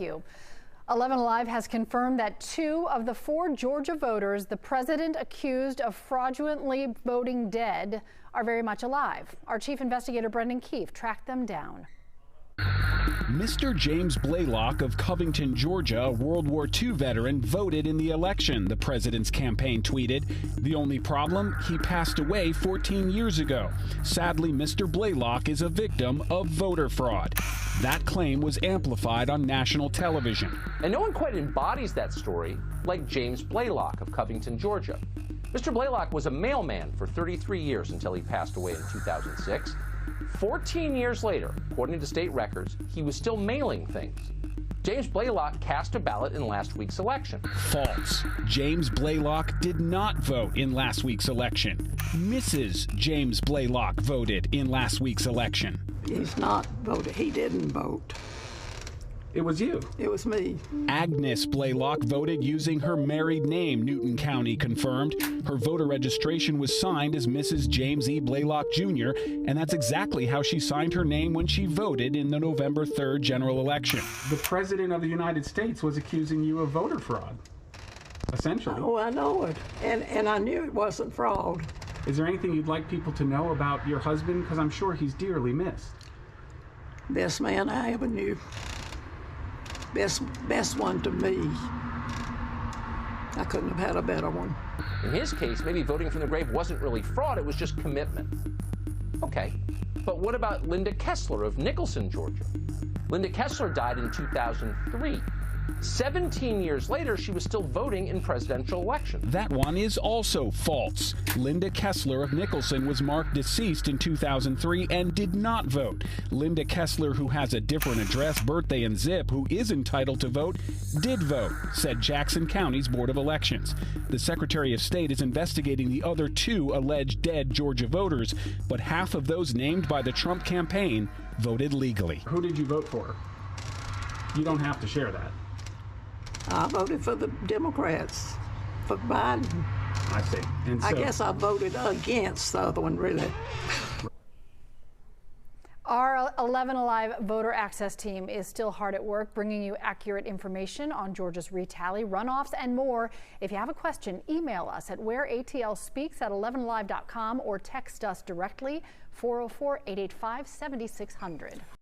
You. 11 Alive has confirmed that 2 of the 4 Georgia voters the president accused of fraudulently voting dead are very much alive. Our chief investigator Brendan Keefe tracked them down. Mr. James Blaylock of Covington, Georgia, a World War II veteran, voted in the election, the president's campaign tweeted. The only problem, he passed away 14 years ago. Sadly, Mr. Blaylock is a victim of voter fraud. That claim was amplified on national television. And no one quite embodies that story like James Blaylock of Covington, Georgia. Mr. Blaylock was a mailman for 33 years until he passed away in 2006. 14 years later, according to state records, he was still mailing things. James Blaylock cast a ballot in last week's election. False. James Blaylock did not vote in last week's election. Mrs. James Blaylock voted in last week's election. He's not voted. He didn't vote. It was you. It was me. Agnes Blaylock voted using her married name, Newton County confirmed. Her voter registration was signed as Mrs. James E. Blaylock Jr., and that's exactly how she signed her name when she voted in the November 3rd general election. The President of the United States was accusing you of voter fraud, essentially. Oh, I know it. And I knew it wasn't fraud. Is there anything you'd like people to know about your husband? Because I'm sure he's dearly missed. Best man I ever knew. Best one to me. I couldn't have had a better one. In his case, maybe voting from the grave wasn't really fraud, it was just commitment. Okay, but what about Linda Kessler of Nicholson, Georgia? Linda Kessler died in 2003. 17 years later, she was still voting in presidential elections. That one is also false. Linda Kessler of Nicholson was marked deceased in 2003 and did not vote. Linda Kessler, who has a different address, birthday, and zip, who is entitled to vote, did vote, said Jackson County's Board of Elections. The Secretary of State is investigating the other 2 alleged dead Georgia voters, but half of those named by the Trump campaign voted legally. Who did you vote for? You don't have to share that. I voted for the Democrats, for Biden. I see. And so, I guess I voted against the other one, really. Our 11 Alive voter access team is still hard at work bringing you accurate information on Georgia's retally, runoffs, and more. If you have a question, email us at whereatlspeaks@11alive.com or text us directly 404-885-7600.